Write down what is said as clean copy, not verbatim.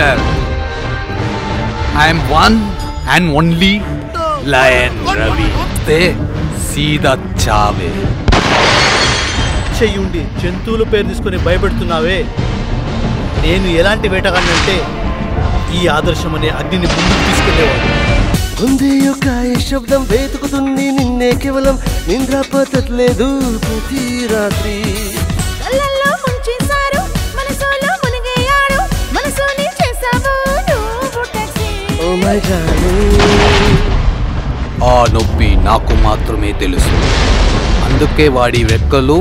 Matter. I'm one and only lion Ravi. సీదా చావే. చెయ్యుండి జంతువుల పేరు తీసుకొని భయపెడుతున్నావే. నేను ఎలాంటి వేటగాడినంటే ఈ ఆదర్శం అనే అగ్నిని ముందుకు తీసుకెళ్లేవాడు. శబ్దం వెతుకుతుంది నిన్నే, కేవలం నిద్ర పట్టట్లేదు ప్రతి రాత్రి. ఆ నొప్పి నాకు మాత్రమే తెలుసు. అందుకే వాడి రెక్కలు